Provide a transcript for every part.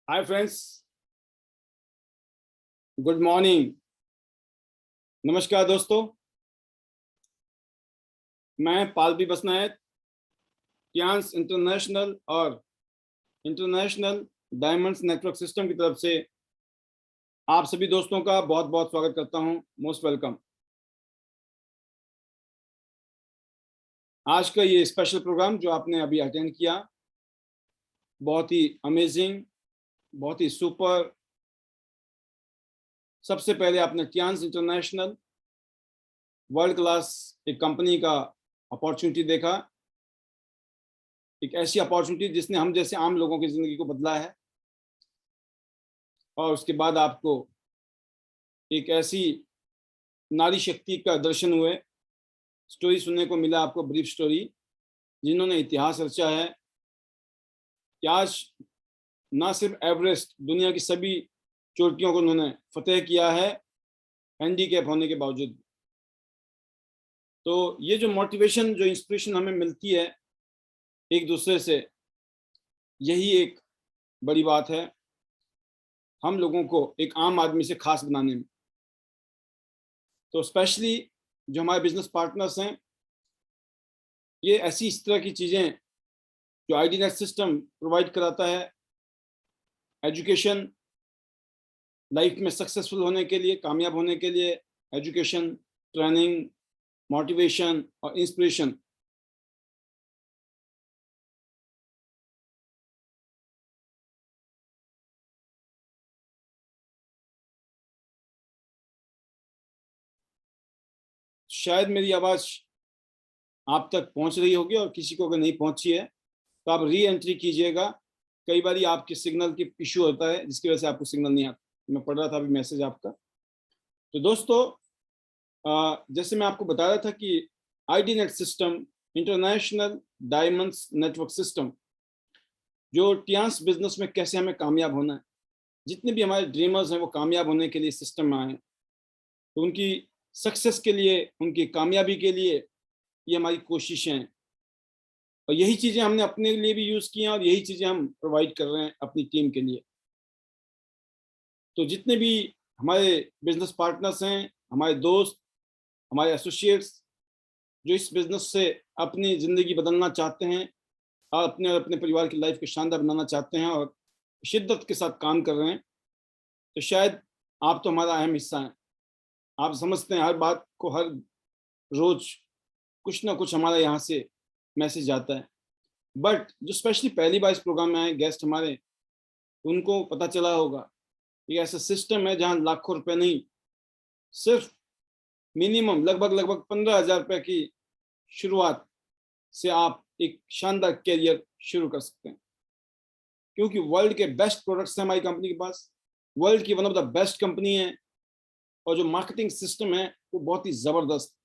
Hi friends, good morning. नमस्कार दोस्तों, मैं पालवी बसनायक टियांस इंटरनेशनल और इंटरनेशनल डायमंड्स नेटवर्क सिस्टम की तरफ से आप सभी दोस्तों का बहुत बहुत स्वागत करता हूं। Most welcome. आज का ये स्पेशल प्रोग्राम जो आपने अभी अटेंड किया, बहुत ही अमेजिंग, बहुत ही सुपर। सबसे पहले आपने टियांस इंटरनेशनल वर्ल्ड क्लास एक कंपनी का अपॉर्चुनिटी देखा, एक ऐसी अपॉर्चुनिटी जिसने हम जैसे आम लोगों की जिंदगी को बदला है। और उसके बाद आपको एक ऐसी नारी शक्ति का दर्शन हुए, स्टोरी सुनने को मिला आपको, ब्रीफ स्टोरी, जिन्होंने इतिहास रचा है कि आज ना सिर्फ एवरेस्ट, दुनिया की सभी चोटियों को उन्होंने फतेह किया है हैंडीकैप होने के बावजूद। तो ये जो मोटिवेशन, जो इंस्पिरेशन हमें मिलती है एक दूसरे से, यही एक बड़ी बात है हम लोगों को एक आम आदमी से खास बनाने में। तो स्पेशली जो हमारे बिजनेस पार्टनर्स हैं, ये ऐसी इस तरह की चीज़ें जो आईडीनेट सिस्टम प्रोवाइड कराता है, एजुकेशन, लाइफ में सक्सेसफुल होने के लिए, कामयाब होने के लिए एजुकेशन, ट्रेनिंग, मोटिवेशन और इंस्पिरेशन। शायद मेरी आवाज़ आप तक पहुंच रही होगी, और किसी को अगर नहीं पहुंची है तो आप री एंट्री कीजिएगा। कई बार आपके सिग्नल की इशू होता है जिसकी वजह से आपको सिग्नल नहीं आता। मैं पढ़ रहा था अभी मैसेज आपका। तो दोस्तों, जैसे मैं आपको बता रहा था कि IDNet system, international diamonds network system, जो टियांस बिजनेस में कैसे हमें कामयाब होना है, जितने भी हमारे ड्रीमर्स हैं वो कामयाब होने के लिए सिस्टम में आए, तो उनकी सक्सेस के लिए, उनकी कामयाबी के लिए ये हमारी कोशिशें हैं। और यही चीज़ें हमने अपने लिए भी यूज़ की हैं और यही चीज़ें हम प्रोवाइड कर रहे हैं अपनी टीम के लिए। तो जितने भी हमारे बिजनेस पार्टनर्स हैं, हमारे दोस्त, हमारे एसोसिएट्स, जो इस बिजनेस से अपनी ज़िंदगी बदलना चाहते हैं और अपने और अपने परिवार की लाइफ को शानदार बनाना चाहते हैं और शिद्दत के साथ काम कर रहे हैं, तो शायद आप तो हमारा अहम हिस्सा हैं। आप समझते हैं हर बात को, हर रोज़ कुछ ना कुछ हमारा यहाँ से मैसेज आता है। बट जो स्पेशली पहली बार इस प्रोग्राम में आए गेस्ट हमारे, उनको पता चला होगा ये ऐसा सिस्टम है जहाँ लाखों रुपए नहीं, सिर्फ मिनिमम लगभग 15,000 रुपए की शुरुआत से आप एक शानदार कैरियर शुरू कर सकते हैं। क्योंकि वर्ल्ड के बेस्ट प्रोडक्ट्स हैं हमारी कंपनी के पास, वर्ल्ड की one of the best company है, और जो मार्केटिंग सिस्टम है वो बहुत ही जबरदस्त,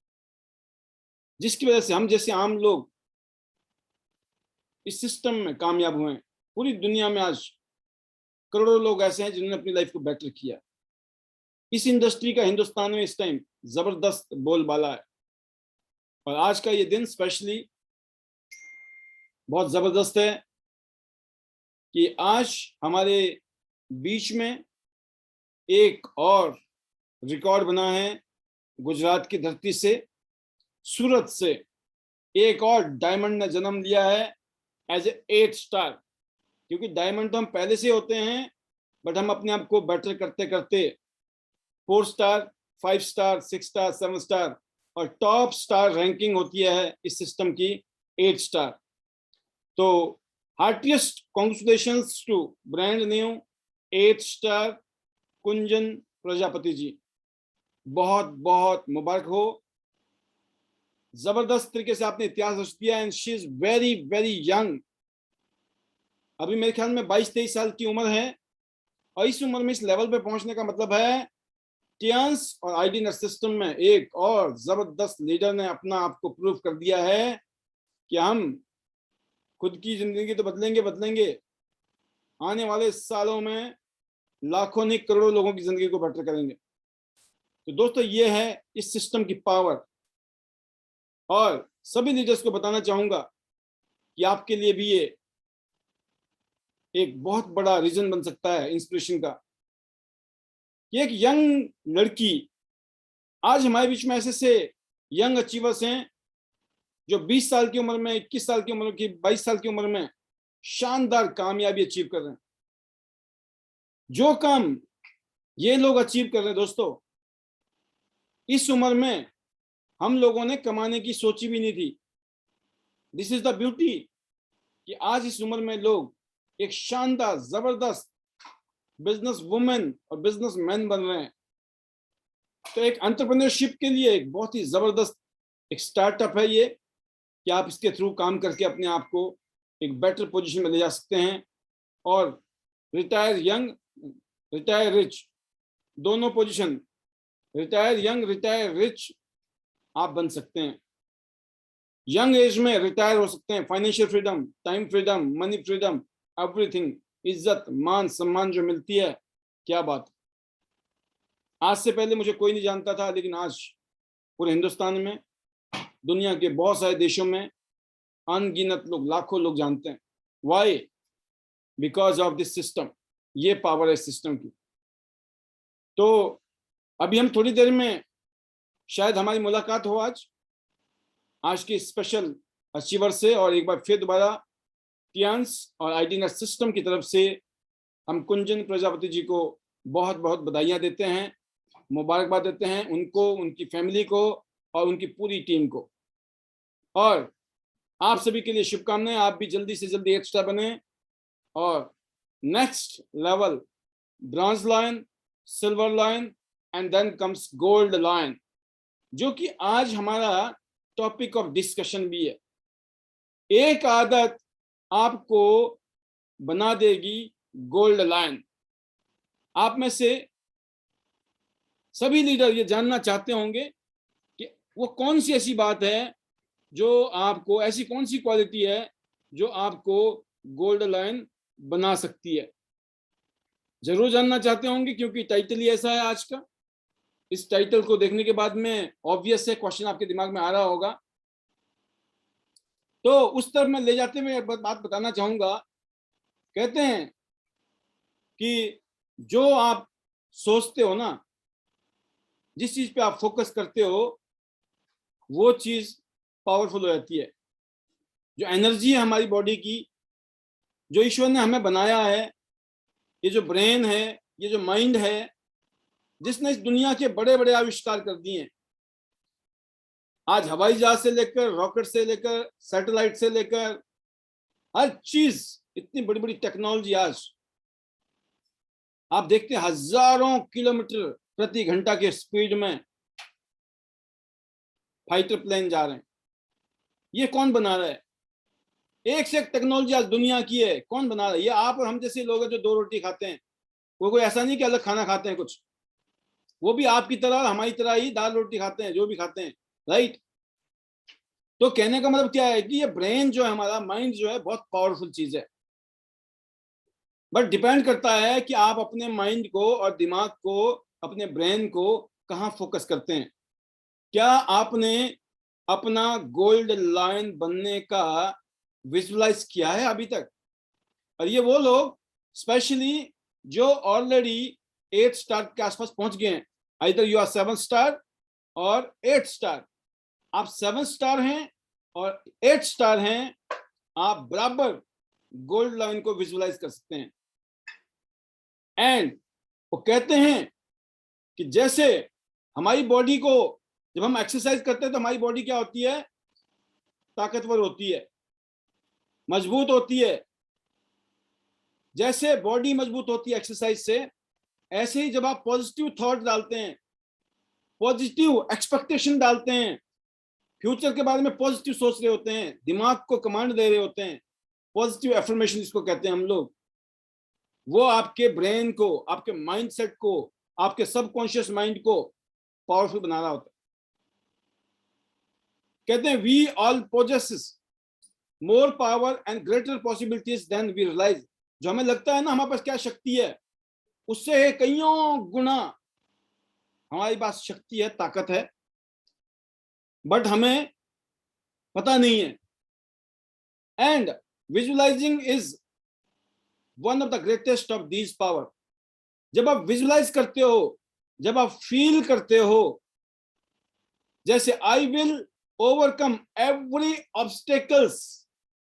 जिसकी वजह से हम जैसे आम लोग इस सिस्टम में कामयाब हुए हैं। पूरी दुनिया में आज करोड़ों लोग ऐसे हैं जिन्होंने अपनी लाइफ को बेटर किया। इस इंडस्ट्री का हिंदुस्तान में इस टाइम जबरदस्त बोलबाला है, और आज का ये दिन स्पेशली बहुत जबरदस्त है कि आज हमारे बीच में एक और रिकॉर्ड बना है। गुजरात की धरती से, सूरत से एक और डायमंड ने जन्म लिया है एज ए 8 स्टार। क्योंकि डायमंड तो हम पहले से होते हैं, बट हम अपने आप को बेटर करते करते 4 स्टार, 5 स्टार, 6 स्टार, 7 स्टार और टॉप स्टार रैंकिंग होती है इस सिस्टम की 8 स्टार। तो heartiest congratulations to brand new 8 star Kunjan Prajapati ji, बहुत बहुत मुबारक हो। जबरदस्त तरीके से आपने इतिहास रच दिया, and she is very very young. अभी मेरे ख्याल में 22-23 साल की उम्र है, और इस उम्र में इस लेवल पे पहुंचने का मतलब है टियांस और आईडीनेट सिस्टम में एक और जबरदस्त लीडर ने अपना आपको प्रूव कर दिया है कि हम खुद की जिंदगी तो बदलेंगे बदलेंगे, आने वाले सालों में लाखों नहीं करोड़ों लोगों की जिंदगी को बेटर करेंगे। तो दोस्तों, ये है इस सिस्टम की पावर, और सभी लीडर्स को बताना चाहूंगा कि आपके लिए भी ये एक बहुत बड़ा रीजन बन सकता है इंस्पिरेशन का। कि एक यंग लड़की, आज हमारे बीच में ऐसे से यंग अचीवर्स हैं जो 20 साल की उम्र में, 21 साल की उम्र की, 22 साल की उम्र में शानदार कामयाबी अचीव कर रहे हैं। जो काम ये लोग अचीव कर रहे हैं दोस्तों, इस उम्र में हम लोगों ने कमाने की सोची भी नहीं थी। दिस इज द ब्यूटी कि आज इस उम्र में लोग एक शानदार जबरदस्त बिजनेस वुमेन और बिजनेस मैन बन रहे हैं। तो एक एंटरप्रेन्योरशिप के लिए एक बहुत ही जबरदस्त एक स्टार्टअप है ये, कि आप इसके थ्रू काम करके अपने आप को एक बेटर पोजीशन में ले जा सकते हैं और रिटायर यंग, रिटायर रिच, दोनों position, retire young, retire rich आप बन सकते हैं। यंग एज में रिटायर हो सकते हैं, financial freedom, time freedom, money freedom, everything, इज्जत, मान सम्मान जो मिलती है, क्या बात। आज से पहले मुझे कोई नहीं जानता था, लेकिन आज पूरे हिंदुस्तान में, दुनिया के बहुत सारे देशों में अनगिनत लोग, लाखों लोग जानते हैं। Why? Because of this system. ये पावर है सिस्टम की। तो अभी हम थोड़ी देर में शायद हमारी मुलाकात हो आज के स्पेशल अचीवर से, और एक बार फिर दोबारा टियांस और आईडी नेट सिस्टम की तरफ से हम कुंजन प्रजापति जी को बहुत बहुत बधाइयां देते हैं, मुबारकबाद देते हैं उनको, उनकी फैमिली को और उनकी पूरी टीम को। और आप सभी के लिए शुभकामनाएं, आप भी जल्दी से जल्दी 8 स्टार बने और next level bronze lion, silver lion and then comes gold lion, जो कि आज हमारा टॉपिक ऑफ डिस्कशन भी है। एक आदत आपको बना देगी गोल्ड लायन। आप में से सभी लीडर ये जानना चाहते होंगे कि वो कौन सी ऐसी बात है जो आपको, ऐसी कौन सी क्वालिटी है जो आपको गोल्ड लायन बना सकती है। जरूर जानना चाहते होंगे, क्योंकि टाइटल ही ऐसा है आज का। इस टाइटल को देखने के बाद में ऑब्वियस है क्वेश्चन आपके दिमाग में आ रहा होगा। तो उस तरफ मैं ले जाते हुए बात बताना चाहूंगा। कहते हैं कि जो आप सोचते हो ना, जिस चीज पे आप फोकस करते हो, वो चीज पावरफुल हो जाती है। जो एनर्जी है हमारी बॉडी की, जो ईश्वर ने हमें बनाया है, ये जो ब्रेन है, ये जो माइंड है, जिसने इस दुनिया के बड़े बड़े आविष्कार कर दिए हैं। आज हवाई जहाज से लेकर, रॉकेट से लेकर, सैटेलाइट से लेकर, हर चीज, इतनी बड़ी बड़ी टेक्नोलॉजी आज आप देखते हैं, हजारों किलोमीटर प्रति घंटा के स्पीड में फाइटर प्लेन जा रहे हैं। ये कौन बना रहा है? एक से एक टेक्नोलॉजी आज दुनिया की है। कौन बना रहा है? ये आप और हम जैसे लोग हैं जो 2 रोटी खाते हैं। वो कोई ऐसा नहीं कि अलग खाना खाते हैं कुछ, वो भी आपकी तरह और हमारी तरह ही दाल रोटी खाते हैं, जो भी खाते हैं, राइट। तो कहने का मतलब क्या है कि ये ब्रेन जो है, हमारा माइंड जो है, बहुत पावरफुल चीज है। बट डिपेंड करता है कि आप अपने माइंड को और दिमाग को, अपने ब्रेन को कहाँ फोकस करते हैं। क्या आपने अपना गोल्ड लायन बनने का विजुअलाइज किया है अभी तक? और ये वो लोग स्पेशली जो ऑलरेडी 8 स्टार के आसपास पहुंच गए हैं। आइदर यू आर 7 स्टार और 8 स्टार। आप 7 स्टार हैं और 8 स्टार हैं, आप बराबर गोल्ड लाइन को विजुअलाइज कर सकते हैं। एंड वो कहते हैं कि जैसे हमारी बॉडी को जब हम एक्सरसाइज करते हैं तो हमारी बॉडी क्या होती है? ताकतवर होती है, मजबूत होती है। जैसे बॉडी मजबूत होती है एक्सरसाइज से, ऐसे ही जब आप पॉजिटिव थॉट डालते हैं, पॉजिटिव एक्सपेक्टेशन डालते हैं, फ्यूचर के बारे में पॉजिटिव सोच रहे होते हैं, दिमाग को कमांड दे रहे होते हैं, पॉजिटिव एफर्मेशन जिसको कहते हैं हम लोग, वो आपके ब्रेन को, आपके माइंडसेट को, आपके सबकॉन्शियस माइंड को पावरफुल बना रहा होता है। कहते हैं we all possesses more power and greater possibilities than we realise. जो हमें लगता है ना हमारे पास क्या शक्ति है, उससे कईयों गुना हमारी पास शक्ति है, ताकत है, बट हमें पता नहीं है। And visualising is one of the greatest of these power. जब आप विजुलाइज करते हो, जब आप फील करते हो, जैसे I will overcome every obstacles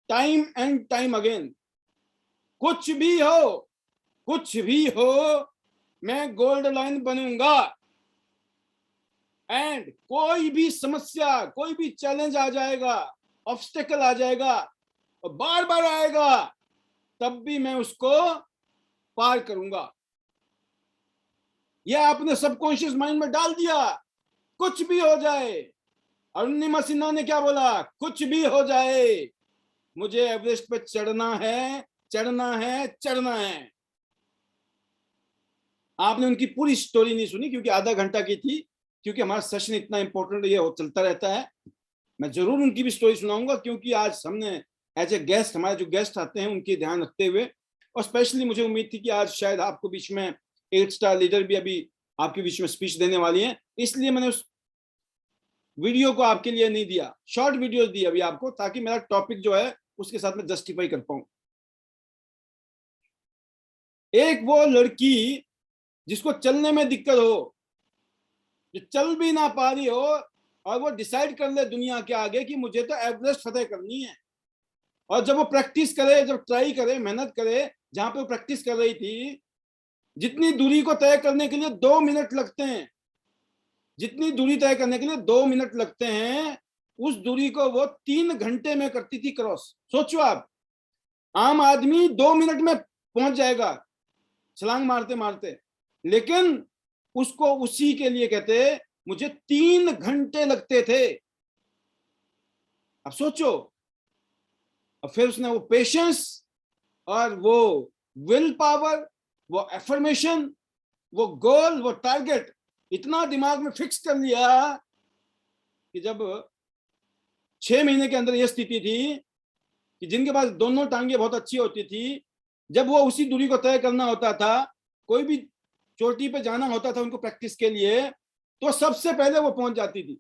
time and time again, कुछ भी हो, कुछ भी हो, मैं गोल्ड लाइन बनूंगा। एंड कोई भी समस्या, कोई भी चैलेंज आ जाएगा, ऑब्स्टेकल आ जाएगा और बार बार आएगा, तब भी मैं उसको पार करूंगा। यह आपने सबकॉन्शियस माइंड में डाल दिया, कुछ भी हो जाए। अरुणिमा सिन्हा ने क्या बोला? कुछ भी हो जाए, मुझे एवरेस्ट पे चढ़ना है, चढ़ना है, चढ़ना है। आपने उनकी पूरी स्टोरी नहीं सुनी क्योंकि आधा घंटा की थी, क्योंकि हमारा सेशन इतना इंपॉर्टेंट ये चलता रहता है। मैं जरूर उनकी भी स्टोरी सुनाऊंगा, क्योंकि आज हमने एज ए गेस्ट, हमारे जो गेस्ट आते हैं उनके ध्यान रखते हुए, और स्पेशली मुझे उम्मीद थी कि आज शायद आपको बीच में 8 स्टार लीडर भी अभी आपके बीच में स्पीच देने वाली हैं, इसलिए मैंने उस वीडियो को आपके लिए नहीं दिया, शॉर्ट वीडियो दी अभी आपको, ताकि मेरा टॉपिक जो है उसके साथ में जस्टिफाई कर पाऊं। एक वो लड़की जिसको चलने में दिक्कत हो, जो चल भी ना पा रही हो, और वो डिसाइड कर ले दुनिया के आगे कि मुझे तो एवरेस्ट फतेह करनी है, और जब वो प्रैक्टिस करे, जब ट्राई करे, मेहनत करे, जहां पे वो प्रैक्टिस कर रही थी, जितनी दूरी को तय करने के लिए 2 मिनट लगते हैं, जितनी दूरी तय करने के लिए 2 मिनट लगते हैं, उस दूरी को वो 3 घंटे में करती थी क्रॉस। सोचो आप, आम आदमी 2 मिनट में पहुंच जाएगा छलांग मारते मारते, लेकिन उसको उसी के लिए कहते मुझे 3 घंटे लगते थे। अब सोचो, और फिर उसने वो पेशेंस और वो विल पावर, वो एफर्मेशन, वो गोल, वो टारगेट इतना दिमाग में फिक्स कर लिया कि जब 6 महीने के अंदर यह स्थिति थी कि जिनके पास दोनों टांगे बहुत अच्छी होती थी, जब वो उसी दूरी को तय करना होता था, कोई भी चोटी पे जाना होता था उनको प्रैक्टिस के लिए, तो सबसे पहले वो पहुंच जाती थी।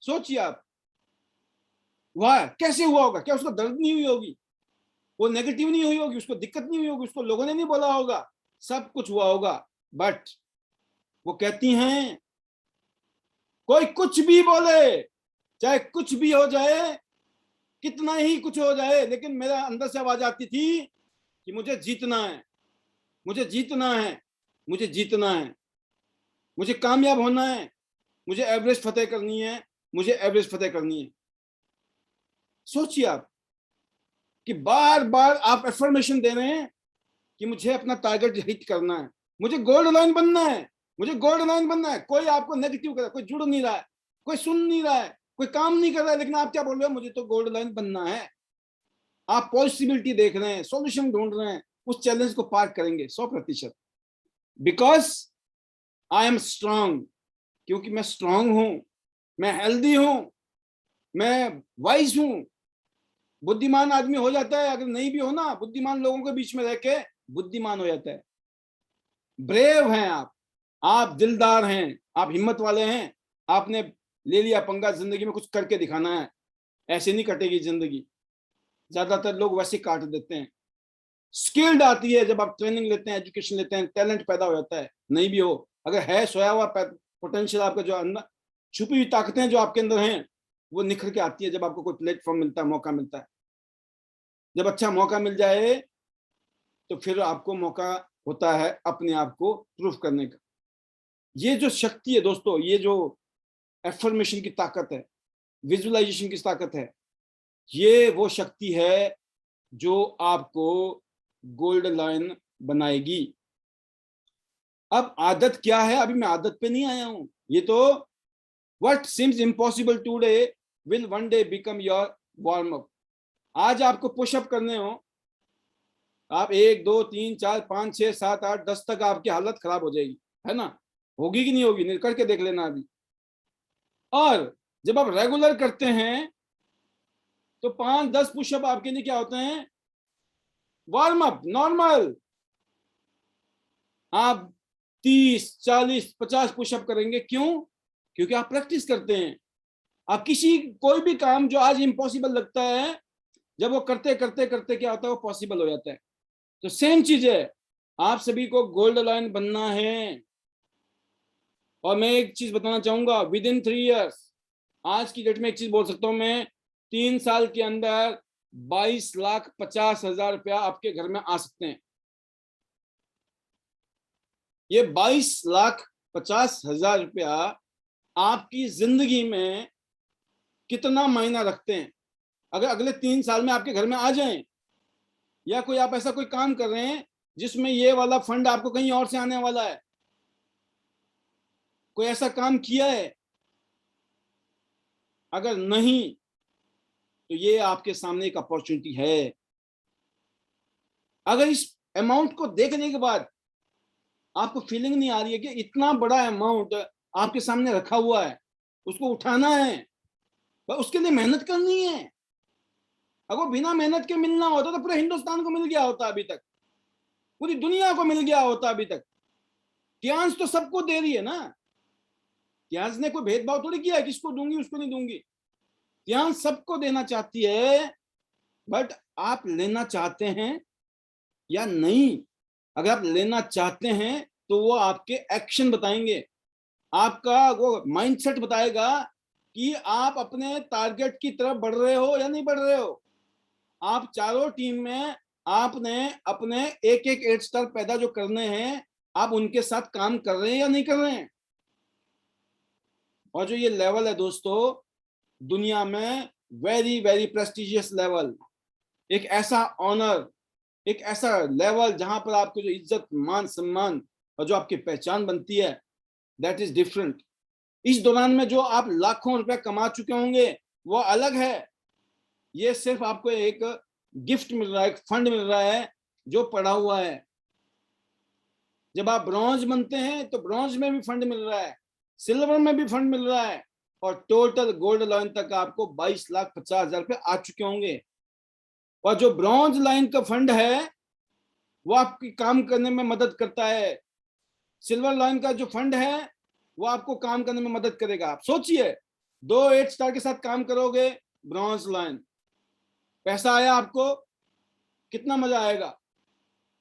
सोचिए आप, वाह, कैसे हुआ होगा? क्या उसको दर्द नहीं हुई होगी? वो नेगेटिव नहीं हुई होगी? उसको दिक्कत नहीं हुई होगी? उसको लोगों ने नहीं बोला होगा? सब कुछ हुआ होगा। बट वो कहती हैं, कोई कुछ भी बोले, चाहे कुछ भी हो जाए, कितना ही कुछ हो जाए, लेकिन मेरा अंदर से आवाज आती थी कि मुझे जीतना है, मुझे जीतना है, मुझे जीतना है, मुझे कामयाब होना है, मुझे एवरेस्ट फतेह करनी है, मुझे एवरेस्ट फतेह करनी है। सोचिए आप कि बार बार आप एफर्मेशन दे रहे हैं कि मुझे अपना टारगेट हिट करना है, मुझे गोल्ड लाइन बनना है, मुझे गोल्ड लाइन बनना है। कोई आपको नेगेटिव कर रहा है, कोई जुड़ नहीं रहा है, कोई सुन नहीं रहा है, कोई काम नहीं कर रहा है, लेकिन आप क्या बोल रहे हो? मुझे तो गोल्ड लाइन बनना है। आप पॉसिबिलिटी देख रहे हैं, सॉल्यूशन ढूंढ रहे हैं, उस चैलेंज को पार करेंगे 100%, बिकॉज आई एम स्ट्रांग, क्योंकि मैं स्ट्रांग हूं, मैं हेल्दी हूं, मैं वाइज हूं। बुद्धिमान आदमी हो जाता है, अगर नहीं भी हो ना, बुद्धिमान लोगों के बीच में रह के बुद्धिमान हो जाता है। ब्रेव हैं आप दिलदार हैं, आप हिम्मत वाले हैं, आपने ले लिया पंगा, जिंदगी में कुछ करके दिखाना है, ऐसे नहीं कटेगी जिंदगी। ज्यादातर लोग वैसे काट देते हैं। स्किल्ड आती है जब आप ट्रेनिंग लेते हैं, एजुकेशन लेते हैं, टैलेंट पैदा हो जाता है। नहीं भी हो, अगर है सोया हुआ पोटेंशियल, आपका जो अंदर छुपी हुई ताकतें जो आपके अंदर हैं, वो निखर के आती है जब आपको कोई प्लेटफॉर्म मिलता है, मौका मिलता है। जब अच्छा मौका मिल जाए तो फिर आपको मौका होता है अपने आप को प्रूफ करने का। ये जो शक्ति है दोस्तों, ये जो एफर्मेशन की ताकत है, विजुअलाइजेशन की ताकत है, ये वो शक्ति है जो आपको गोल्ड लाइन बनाएगी। अब आदत क्या है? अभी मैं आदत पे नहीं आया हूं। ये तो what seems impossible today will one day become your warm up. आज आपको पुशअप करने हो, आप 1 2 3 4 5 6 7 8 10 तक आपकी हालत खराब हो जाएगी, है ना? होगी कि नहीं होगी? नहीं करके देख लेना अभी। और जब आप रेगुलर करते हैं तो 5 10 पुशअप आपके लिए क्या होते हैं? Warm up, normal. आप 30 40 50 पुशअप करेंगे, क्यों? क्योंकि आप प्रैक्टिस करते हैं। आप किसी कोई भी काम जो आज इम्पॉसिबल लगता है, जब वो करते करते करते क्या होता है, वो पॉसिबल हो जाता है। तो सेम चीज है, आप सभी को गोल्ड लाइन बनना है। और मैं एक चीज बताना चाहूंगा, विद इन 3 इयर्स, आज की डेट में एक चीज बोल सकता हूं मैं, 3 साल के अंदर 22,50,000 रुपया आपके घर में आ सकते हैं। ये 22,50,000 रुपया आपकी जिंदगी में कितना मायना रखते हैं। अगर अगले 3 साल में आपके घर में आ जाएं, या कोई आप ऐसा कोई काम कर रहे हैं जिसमें ये वाला फंड आपको कहीं और से आने वाला है, कोई ऐसा काम किया है? अगर नहीं, तो ये आपके सामने एक अपॉर्चुनिटी है। अगर इस अमाउंट को देखने के बाद आपको फीलिंग नहीं आ रही है कि इतना बड़ा अमाउंट आपके सामने रखा हुआ है, उसको उठाना है, पर उसके लिए मेहनत करनी है। अगर बिना मेहनत के मिलना होता तो पूरे हिंदुस्तान को मिल गया होता, अभी तक पूरी दुनिया को मिल गया होता। अभी तक क्यांस तो सबको दे रही है ना, क्यांस ने कोई भेदभाव थोड़ी किया है, किसको दूंगी उसको नहीं दूंगी। क्यांस सबको देना चाहती है, बट आप लेना चाहते हैं या नहीं? अगर आप लेना चाहते हैं तो वो आपके एक्शन बताएंगे, आपका वो माइंडसेट बताएगा कि आप अपने टारगेट की तरफ बढ़ रहे हो या नहीं बढ़ रहे हो। आप चारों टीम में आपने अपने एक एक 8 स्टार पैदा जो करने हैं, आप उनके साथ काम कर रहे हैं या नहीं कर रहे हैं। और जो ये लेवल है दोस्तों, दुनिया में वेरी वेरी प्रेस्टिजियस लेवल, एक ऐसा ऑनर, एक ऐसा लेवल जहां पर आपको जो इज्जत मान सम्मान और जो आपकी पहचान बनती है, दैट इज डिफरेंट। इस दौरान में जो आप लाखों रुपए कमा चुके होंगे वो अलग है। ये सिर्फ आपको एक गिफ्ट मिल रहा है, एक फंड मिल रहा है जो पड़ा हुआ है। जब आप ब्रॉन्ज बनते हैं तो ब्रॉन्ज में भी फंड मिल रहा है, सिल्वर में भी फंड मिल रहा है, और टोटल गोल्ड लाइन तक आपको 22,50,000 रुपए आ चुके होंगे। और जो ब्रॉन्ज लाइन का फंड है वो आपकी काम करने में मदद करता है, सिल्वर लाइन का जो फंड है वो आपको काम करने में मदद करेगा। आप सोचिए, 2 8 स्टार के साथ काम करोगे, ब्रॉन्ज लाइन, पैसा आया आपको, कितना मजा आएगा।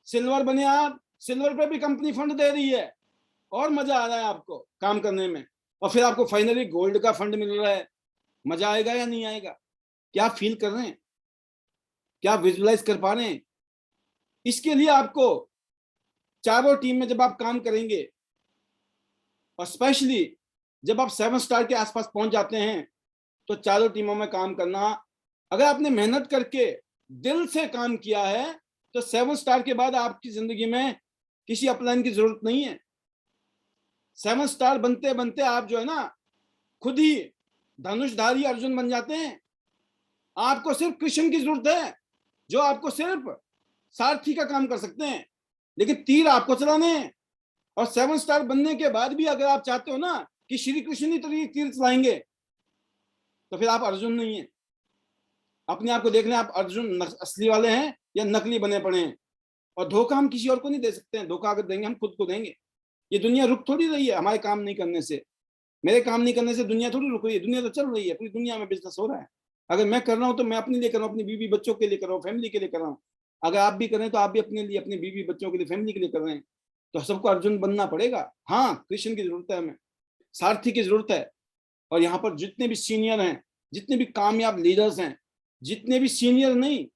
सिल्वर बने आप, सिल्वर पे भी कंपनी फंड दे रही है, और मजा आ रहा है आपको काम करने में। और फिर आपको फाइनली गोल्ड का फंड मिल रहा है, मजा आएगा या नहीं आएगा? क्या फील कर रहे हैं? क्या विजुअलाइज कर पा रहे हैं? इसके लिए आपको चारों टीम में जब आप काम करेंगे, और स्पेशली जब आप 7 स्टार के आसपास पहुंच जाते हैं, तो चारों टीमों में काम करना, अगर आपने मेहनत करके दिल से काम किया है, तो 7 स्टार के बाद आपकी जिंदगी में किसी अपलाइन की जरूरत नहीं है। 7 स्टार बनते बनते आप जो है ना, खुद ही धनुषधारी अर्जुन बन जाते हैं। आपको सिर्फ कृष्ण की जरूरत है, जो आपको सिर्फ सारथी का काम कर सकते हैं, लेकिन तीर आपको चलाने हैं। और 7 स्टार बनने के बाद भी अगर आप चाहते हो ना कि श्री कृष्ण ही तीर चलाएंगे, तो फिर आप अर्जुन नहीं है। अपने आप को देख लें, आप अर्जुन असली वाले हैं या नकली बने पड़े हैं। और धोखा हम किसी और को नहीं दे सकते हैं, धोखा अगर देंगे हम खुद को देंगे। ये दुनिया रुक थोड़ी रही है हमारे काम नहीं करने से, मेरे काम नहीं करने से दुनिया थोड़ी रुक रही है, दुनिया तो चल रही है, पूरी दुनिया में बिजनेस हो रहा है। अगर मैं कर रहा हूँ तो मैं अपने लिए कर रहा हूँ, अपनी बीवी बच्चों के लिए कर रहा हूँ, फैमिली के लिए कर रहा हूँ। अगर आप भी करें तो आप भी अपने लिए, अपनी बीवी बच्चों के लिए, फैमिली के लिए कर रहे हैं। तो सबको अर्जुन बनना पड़ेगा। हाँ, कृष्ण की जरूरत है हमें, सारथी की जरूरत है। और यहाँ पर जितने भी सीनियर हैं, जितने भी कामयाब लीडर्स हैं, जितने भी सीनियर नहीं,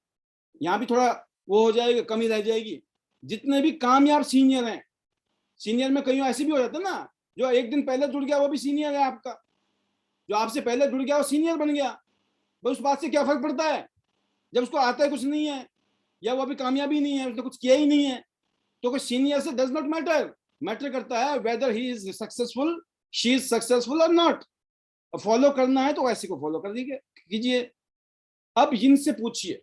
यहाँ भी थोड़ा वो हो जाएगा, कमी रह जाएगी, जितने भी कामयाब सीनियर हैं, सीनियर में कहीं ऐसे भी हो जाता है ना, जो एक दिन पहले जुड़ गया वो भी सीनियर है आपका, जो आपसे पहले जुड़ गया वो सीनियर बन गया। बस उस बात से क्या फर्क पड़ता है, जब उसको आता है कुछ नहीं है, या वो अभी कामयाबी नहीं है, उसने कुछ किया ही नहीं है, तो कोई सीनियर से डज नॉट मैटर। मैटर करता है weather he is successful, she is successful और नॉट। फॉलो करना है तो ऐसे को फॉलो कर कीजिए। अब इनसे पूछिए,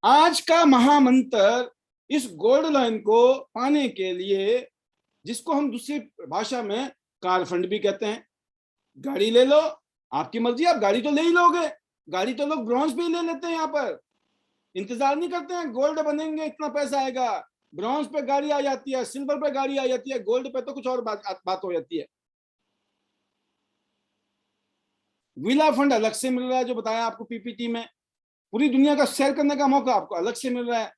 आज का महामंत्र इस गोल्ड लाइन को पाने के लिए, जिसको हम दूसरी भाषा में कार फंड भी कहते हैं, गाड़ी ले लो, आपकी मर्जी, आप गाड़ी तो ले ही लोगे। गाड़ी तो लोग ब्रॉन्ज पे ही ले लेते हैं, यहाँ पर इंतजार नहीं करते हैं गोल्ड बनेंगे इतना पैसा आएगा। ब्रॉन्ज पे गाड़ी आ जाती है, सिल्वर पे गाड़ी आ जाती है, गोल्ड पे तो कुछ और बात हो जाती है। विला फंड अलग से मिल रहा है, जो बताया आपको पीपीटी में, पूरी दुनिया का शेयर करने का मौका आपको अलग से मिल रहा है।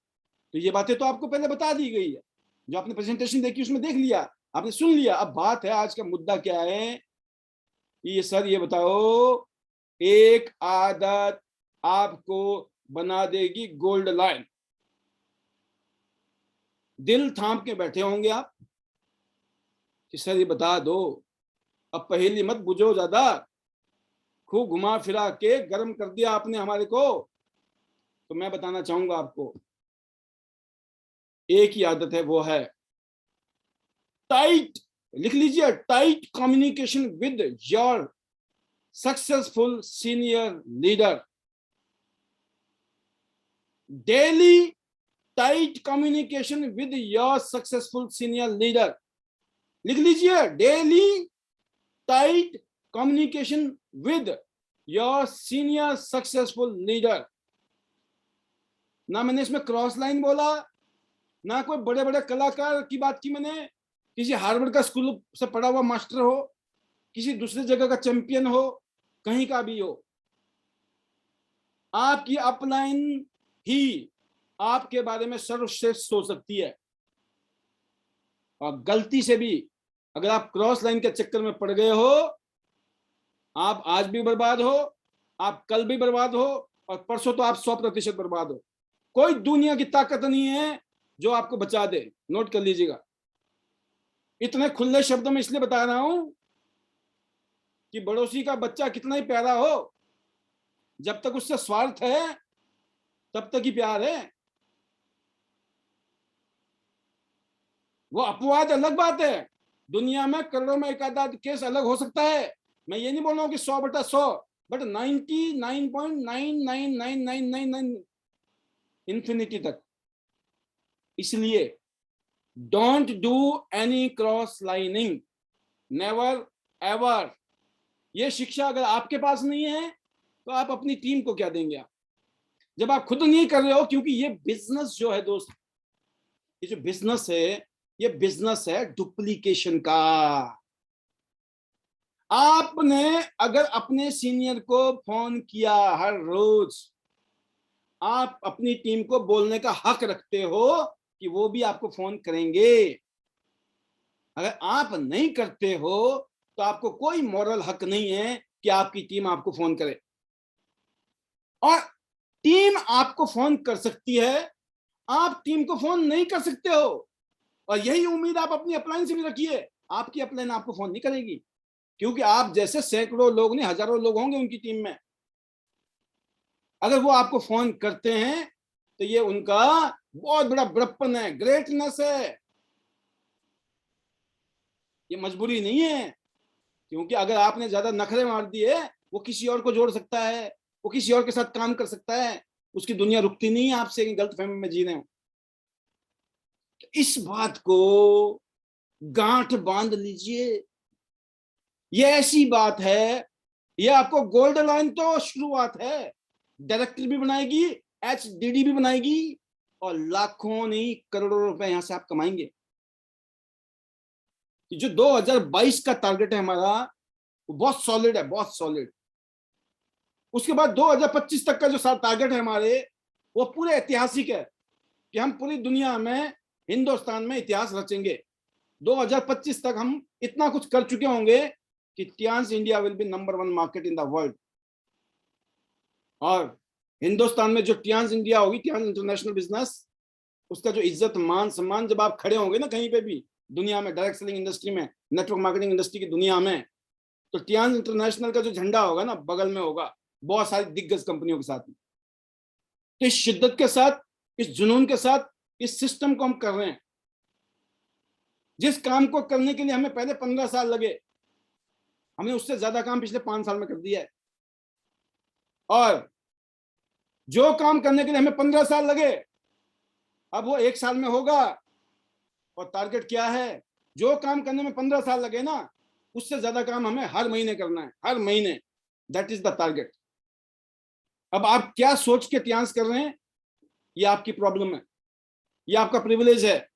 तो ये बातें तो आपको पहले बता दी गई है, जो आपने प्रेजेंटेशन देखी उसमें देख लिया, आपने सुन लिया। अब बात है, आज का मुद्दा क्या है कि ये सर ये बताओ, एक आदत आपको बना देगी गोल्ड लाइन। दिल थाम के बैठे होंगे आप कि सर ये बता दो, अब पहेली मत बुझो ज्यादा, खूब घुमा फिरा के गर्म कर दिया आपने हमारे को। तो मैं बताना चाहूंगा आपको, एक ही आदत है, वो है टाइट, लिख लीजिए, tight communication with your successful senior leader. Daily tight communication with your successful senior leader. लिख लीजिए, daily tight communication with your senior successful leader. ना मैंने इसमें क्रॉस लाइन बोला, ना कोई बड़े बड़े कलाकार की बात की मैंने, किसी हार्वर्ड का स्कूल से पढ़ा हुआ मास्टर हो, किसी दूसरी जगह का चैंपियन हो, कहीं का भी हो, आपकी अपलाइन ही आपके बारे में सर्वश्रेष्ठ सोच सकती है। और गलती से भी अगर आप क्रॉस लाइन के चक्कर में पड़ गए हो, आप आज भी बर्बाद हो, आप कल भी बर्बाद हो, और परसों तो आप 100% बर्बाद हो। कोई दुनिया की ताकत नहीं है जो आपको बचा दे। नोट कर लीजिएगा, इतने खुले शब्दों में इसलिए बता रहा हूं कि पड़ोसी का बच्चा कितना ही प्यारा हो, जब तक उससे स्वार्थ है तब तक ही प्यार है। वो अपवाद अलग बात है, दुनिया में करोड़ों में एक आधा केस अलग हो सकता है। मैं ये नहीं बोल रहा हूं कि 100/100, बट 99.9999999 इंफिनिटी तक। इसलिए don't do any cross lining, never ever. ये शिक्षा अगर आपके पास नहीं है तो आप अपनी टीम को क्या देंगे? आप जब आप खुद नहीं कर रहे हो, क्योंकि ये बिजनेस जो है दोस्त, ये जो बिजनेस है, ये बिजनेस है डुप्लीकेशन का। आपने अगर अपने सीनियर को फोन किया हर रोज, आप अपनी टीम को बोलने का हक रखते हो कि वो भी आपको फोन करेंगे। अगर आप नहीं करते हो तो आपको कोई मॉरल हक नहीं है कि आपकी टीम आपको फोन करे। और टीम आपको फोन कर सकती है, आप टीम को फोन नहीं कर सकते हो। और यही उम्मीद आप अपनी अपलाइन से भी रखिए, आपकी अपलाइन आपको फोन नहीं करेगी, क्योंकि आप जैसे सैकड़ों लोग नहीं, हजारों लोग होंगे उनकी टीम में। अगर वो आपको फोन करते हैं तो ये उनका बहुत बड़ा बड़प्पन है, ग्रेटनेस है, ये मजबूरी नहीं है। क्योंकि अगर आपने ज्यादा नखरे मार दिए, वो किसी और को जोड़ सकता है, वो किसी और के साथ काम कर सकता है, उसकी दुनिया रुकती नहीं है आपसे गलतफहमी में जी रहे हो। तो इस बात को गांठ बांध लीजिए, ये ऐसी बात है, ये आपको गोल्ड लाइन तो शुरुआत है, डायरेक्टर भी बनाएगी, HDD भी बनाएगी, और लाखों नहीं करोड़ों रुपए यहां से आप कमाएंगे। जो 2022 का टारगेट है हमारा, वो बहुत सॉलिड है, बहुत सॉलिड। उसके बाद 2025 तक का जो टारगेट है हमारे, वो पूरे ऐतिहासिक है कि हम पूरी दुनिया में, हिंदुस्तान में इतिहास रचेंगे। 2025 तक हम इतना कुछ कर चुके होंगे कि Tiens India will be number 1 market in the world. और हिंदुस्तान में जो टियांस इंडिया होगी, टियांस इंटरनेशनल बिजनेस, उसका जो इज्जत मान सम्मान, जब आप खड़े होंगे ना कहीं पे भी दुनिया में, डायरेक्ट सेलिंग इंडस्ट्री में, नेटवर्क मार्केटिंग इंडस्ट्री की दुनिया में, तो टियांस इंटरनेशनल का जो झंडा होगा ना, बगल में होगा बहुत सारी दिग्गज कंपनियों के साथ में। तो इस शिद्दत के साथ, इस जुनून के साथ इस सिस्टम को हम कर रहे हैं। जिस काम को करने के लिए हमें पहले 15 साल लगे, हमने उससे ज्यादा काम पिछले 5 साल में कर दिया है। और जो काम करने के लिए हमें 15 साल लगे, अब वो 1 साल में होगा। और टारगेट क्या है? जो काम करने में 15 साल लगे ना, उससे ज्यादा काम हमें हर महीने करना है, हर महीने। That is the target. अब आप क्या सोच के टियांस कर रहे हैं, ये आपकी प्रॉब्लम है, ये आपका प्रिविलेज है,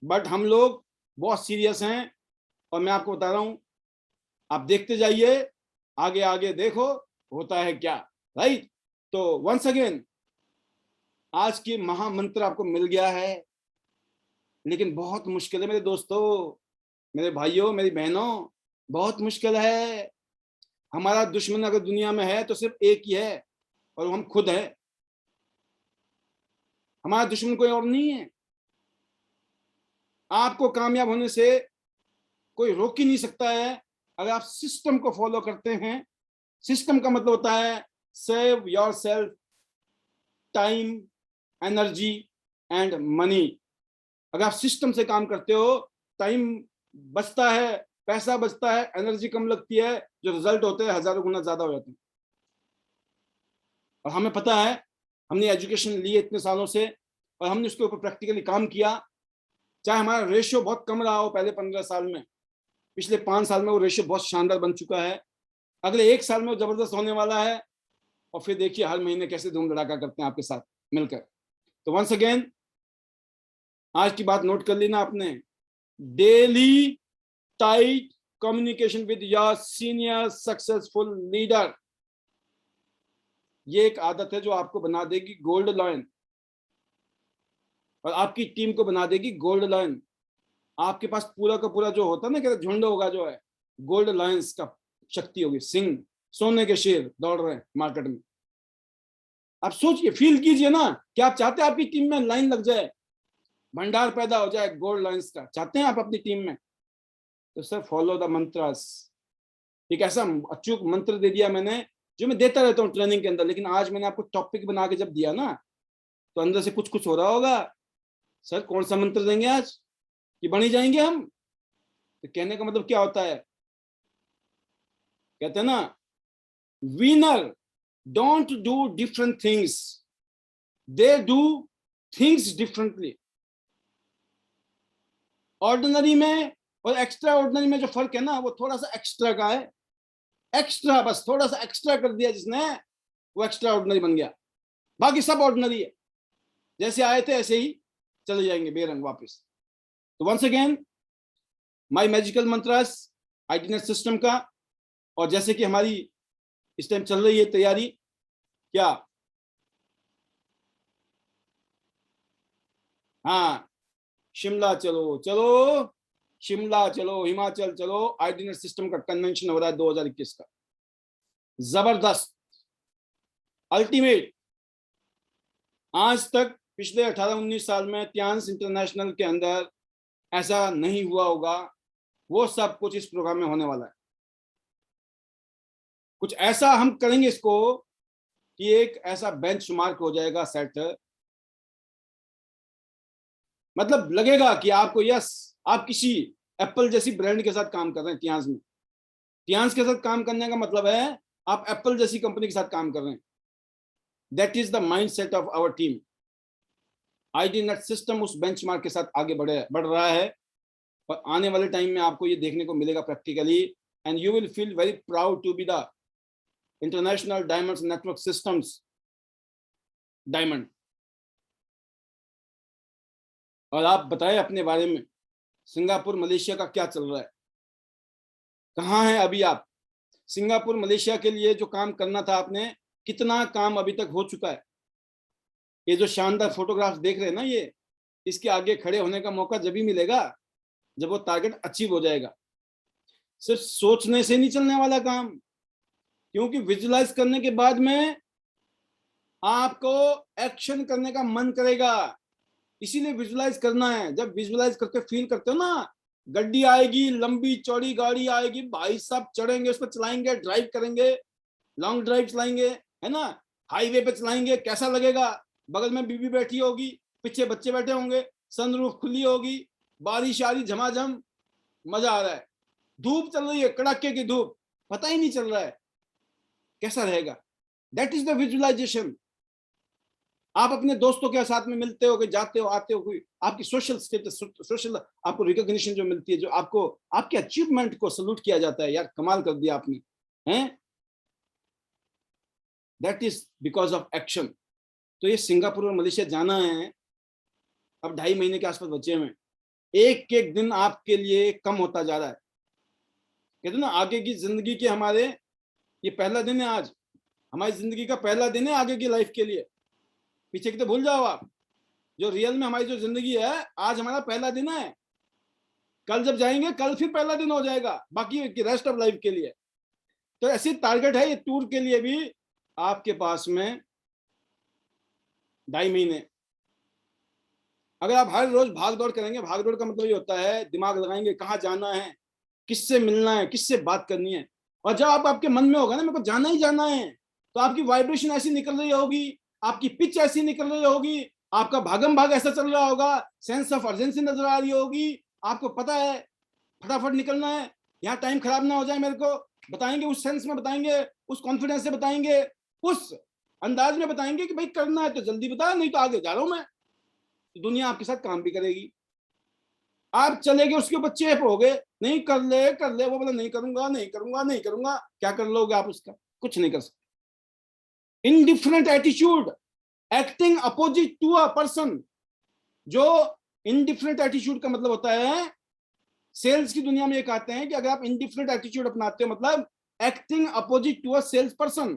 बट हम लोग बहुत सीरियस हैं। और मैं आपको बता रहा हूं, आप देखते जाइए, आगे आगे देखो होता है क्या, राइट? तो वंस अगेन, आज की महामंत्र आपको मिल गया है, लेकिन बहुत मुश्किल है मेरे दोस्तों, मेरे भाइयों, मेरी बहनों, बहुत मुश्किल है। हमारा दुश्मन अगर दुनिया में है तो सिर्फ एक ही है, और वो हम खुद हैं। हमारा दुश्मन कोई और नहीं है। आपको कामयाब होने से कोई रोक ही नहीं सकता है अगर आप सिस्टम को फॉलो करते हैं। सिस्टम का मतलब होता है save your self, time, energy and money. अगर आप सिस्टम से काम करते हो, टाइम बचता है, पैसा बचता है, एनर्जी कम लगती है, जो रिजल्ट होते हैं हजारों गुना ज्यादा हो जाते हैं। और हमें पता है, हमने एजुकेशन ली इतने सालों से और हमने उसके ऊपर प्रैक्टिकली काम किया। चाहे हमारा रेशियो बहुत कम रहा हो पहले 15 साल में, पिछले 5 साल में वो रेशियो बहुत शानदार बन चुका है। अगले 1 साल में वो जबरदस्त होने वाला है। और फिर देखिए हर महीने कैसे धूम धड़ाका करते हैं आपके साथ मिलकर। तो वंस अगेन, आज की बात नोट कर ली ना आपने। Daily tight communication with your senior successful leader, ये एक आदत है जो आपको बना देगी गोल्ड लॉयन, और आपकी टीम को बना देगी गोल्ड लॉयन। आपके पास पूरा का पूरा जो होता है ना, कहते झुंड होगा, जो है गोल्ड लॉयंस का शक्ति होगी। सिंह, सोने के शेर दौड़ रहे हैं मार्केट में। आप सोचिए, फील कीजिए ना कि आप चाहते हैं आपकी टीम में लाइन लग जाए, भंडार पैदा हो जाए गोल्ड लॉयंस का। चाहते हैं आप अपनी टीम में? तो सर फॉलो द मंत्रास। एक ऐसा अचूक मंत्र दे दिया मैंने, जो मैं देता रहता हूँ ट्रेनिंग के अंदर, लेकिन आज मैंने आपको टॉपिक बना के जब दिया ना, तो अंदर से कुछ कुछ हो रहा होगा। सर कौन सा मंत्र देंगे आज कि बन ही जाएंगे हम? तो कहने का मतलब क्या होता है, कहते हैं ना, winner don't do different things, they do things differently. Ordinary में और एक्स्ट्रा ऑर्डिनरी में जो फर्क है ना, वो थोड़ा सा एक्स्ट्रा का है। एक्स्ट्रा, बस थोड़ा सा एक्स्ट्रा कर दिया जिसने, वो एक्स्ट्रा ऑर्डिनरी बन गया। बाकी सब ऑर्डिनरी है, जैसे आए थे ऐसे ही चले जाएंगे बेरंग वापस। तो once again, my magical mantras ITNet system का। और जैसे कि हमारी इस टाइम चल रही है तैयारी, क्या, हाँ, शिमला चलो चलो, शिमला चलो, हिमाचल चलो, आईटीनेट सिस्टम का कन्वेंशन हो रहा है 2021 का। जबरदस्त, अल्टीमेट। आज तक पिछले 18-19 साल में त्यांस इंटरनेशनल के अंदर ऐसा नहीं हुआ होगा। वो सब कुछ इस प्रोग्राम में होने वाला है। कुछ ऐसा हम करेंगे इसको कि एक ऐसा बेंचमार्क हो जाएगा सेट। मतलब लगेगा कि आपको, यस, आप किसी एप्पल जैसी ब्रांड के साथ काम कर रहे हैं। त्यांस में, त्यांस के साथ काम करने का मतलब है आप एप्पल जैसी कंपनी के साथ काम कर रहे हैं। That is the mind set of our team. ITNet system उस बेंचमार्क के साथ आगे बढ़ रहा है। और आने वाले टाइम में आपको ये देखने को मिलेगा practically, and you will feel very proud to be the international diamonds network systems diamond. और आप बताएं अपने बारे में, सिंगापुर मलेशिया का क्या चल रहा है, कहाँ हैं अभी आप? सिंगापुर मलेशिया के लिए जो काम करना था आपने, कितना काम अभी तक हो चुका है? ये जो शानदार फोटोग्राफ्स देख रहे हैं ना, ये इसके आगे खड़े होने का मौका जब ही मिलेगा जब वो टारगेट अचीव हो जाएगा। सिर्फ सोचने से नहीं चलने वाला काम, क्योंकि विजुलाइज करने के बाद में आपको एक्शन करने का मन करेगा। इसीलिए विजुलाइज करना है। जब विजुलाइज करके फील करते हो ना, गड्डी आएगी, लंबी चौड़ी गाड़ी आएगी, भाई साहब चढ़ेंगे उस पर, चलाएंगे, ड्राइव करेंगे, लॉन्ग ड्राइव चलाएंगे, है ना, हाईवे पे चलाएंगे, कैसा लगेगा? बगल में बीवी बैठी होगी, पीछे बच्चे बैठे होंगे, सनरूफ खुली होगी, बारिश आ रही झमाझम, मजा आ रहा है। धूप चल रही है, कड़ाके की धूप, पता ही नहीं चल रहा है कैसा रहेगा। That is the visualisation. आप अपने दोस्तों के साथ में मिलते हो, जाते हो, आते हो, कोई आपकी सोशल स्टेटस, सोशल आपको रिकॉग्निशन जो मिलती है, जो आपको आपके अचीवमेंट को सल्यूट किया जाता है, यार कमाल कर दिया आपने, हैं, that is because of action. तो ये सिंगापुर और मलेशिया जाना है, अब 2.5 महीने के आसपास बचे हुए। एक एक दिन आपके लिए कम होता जा रहा है। कहते ना, आगे की जिंदगी के हमारे, ये पहला दिन है आज, हमारी जिंदगी का पहला दिन है आगे की लाइफ के लिए। पीछे की तो भूल जाओ आप। जो रियल में हमारी जो जिंदगी है, आज हमारा पहला दिन है, कल जब जाएंगे कल फिर पहला दिन हो जाएगा बाकी रेस्ट ऑफ लाइफ के लिए। तो ऐसी टारगेट है ये टूर के लिए भी आपके पास में 2.5 महीने। अगर आप हर रोज भाग दौड़ करेंगे, भाग दौड़ का मतलब ये होता है दिमाग लगाएंगे कहाँ जाना है, किससे मिलना है, किससे बात करनी है। और जब आप आपके मन में होगा ना मेरे को जाना ही जाना है, तो आपकी वाइब्रेशन ऐसी निकल रही होगी, आपकी पिच ऐसी निकल रही होगी, आपका भागम भाग ऐसा चल रहा होगा, सेंस ऑफ अर्जेंसी नजर आ रही होगी, आपको पता है फटाफट निकलना है, यहाँ टाइम खराब ना हो जाए, मेरे को बताएंगे उस सेंस में, बताएंगे उस कॉन्फिडेंस से, बताएंगे उस अंदाज में, बताएंगे कि भाई करना है तो जल्दी बता, नहीं तो आगे जा रहा हूं मैं। तो दुनिया आपके साथ काम भी करेगी। आप चले गए उसके ऊपर चेप हो गए, नहीं कर ले, वो बोला नहीं करूंगा नहीं करूंगा नहीं करूंगा, क्या कर लोगे आप उसका? कुछ नहीं कर सकते। Indifferent attitude, acting opposite to a person. जो इनडिफरेंट एटीट्यूड का मतलब होता है, सेल्स की दुनिया में ये कहते हैं कि अगर आप इनडिफरेंट एटीट्यूड अपनाते हो मतलब acting opposite to a sales person,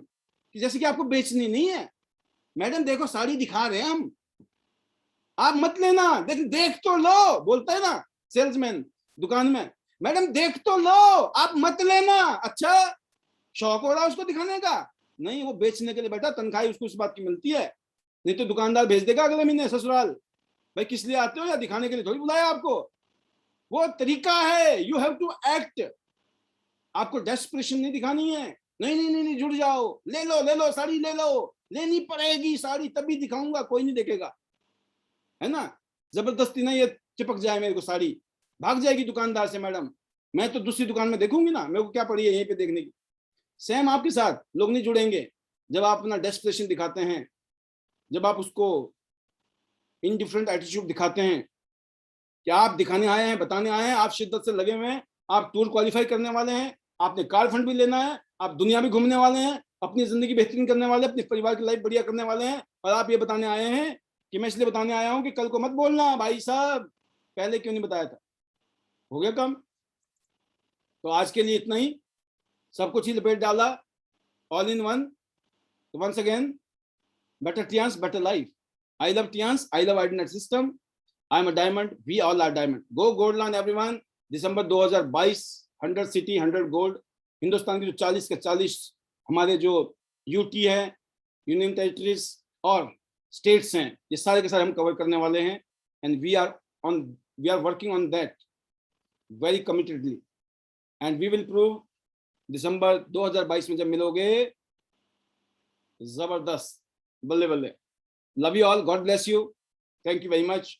जैसे कि आपको बेचनी नहीं है। मैडम देखो साड़ी दिखा रहे हैं हम, आप मत लेना, देख तो लो, बोलता है ना सेल्समैन दुकान में, मैडम देख तो लो, आप मत लेना। अच्छा, शौक हो रहा है उसको दिखाने का? नहीं, वो बेचने के लिए बैठा, तनख्वाही उसको इस बात की मिलती है, नहीं तो दुकानदार भेज देगा अगले महीने ससुराल। भाई किस लिए आते हो? या दिखाने के लिए थोड़ी बुलाया आपको। वो तरीका है, यू हैव टू एक्ट। आपको डेस्परेशन नहीं दिखानी है, नहीं नहीं नहीं, नहीं जुड़ जाओ, ले लो साड़ी, ले लो, लेनी पड़ेगी साड़ी तभी दिखाऊंगा, कोई नहीं देखेगा, है ना। जबरदस्ती नहीं ये चिपक जाए मेरे को साड़ी, भाग जाएगी दुकानदार से, मैडम मैं तो दूसरी दुकान में देखूंगी ना, मेरे को क्या पड़ी है यहीं पे देखने की। सेम आपके साथ लोग नहीं जुड़ेंगे जब आप अपना डेस्परेशन दिखाते हैं, जब आप उसको इनडिफरेंट एटीट्यूड दिखाते हैं कि आप दिखाने आए हैं, बताने आए हैं, आप शिद्दत से लगे हुए हैं, आप टूर क्वालिफाई करने वाले हैं, आपने कार फंड भी लेना है, आप दुनिया भी घूमने वाले हैं, अपनी जिंदगी बेहतरीन करने वाले, अपने परिवार की लाइफ बढ़िया करने वाले हैं, और आप ये बताने आए हैं कि मैं इसलिए बताने आया हूं कि कल को मत बोलना भाई साहब पहले क्यों नहीं बताया था। हो गया काम। तो आज के लिए इतना ही, सब कुछ ही लपेट डाला, all in one. Once again, better Tians, better life. I love Tians, I love Identity System. I'm a diamond, we all are diamond. Go Goldland everyone. December 2022, 100 city 100 gold. Hindustan की जो 40 के 40 हमारे जो यूटी है, यूनियन टेरिटरीज और states हैं, ये सारे के सारे हम कवर करने वाले हैं। And we are working on that very committedly, and we will prove December 2022 में जब मिलोगे, जबरदस्त, बल्ले बल्ले। Love you all, God bless you, thank you very much.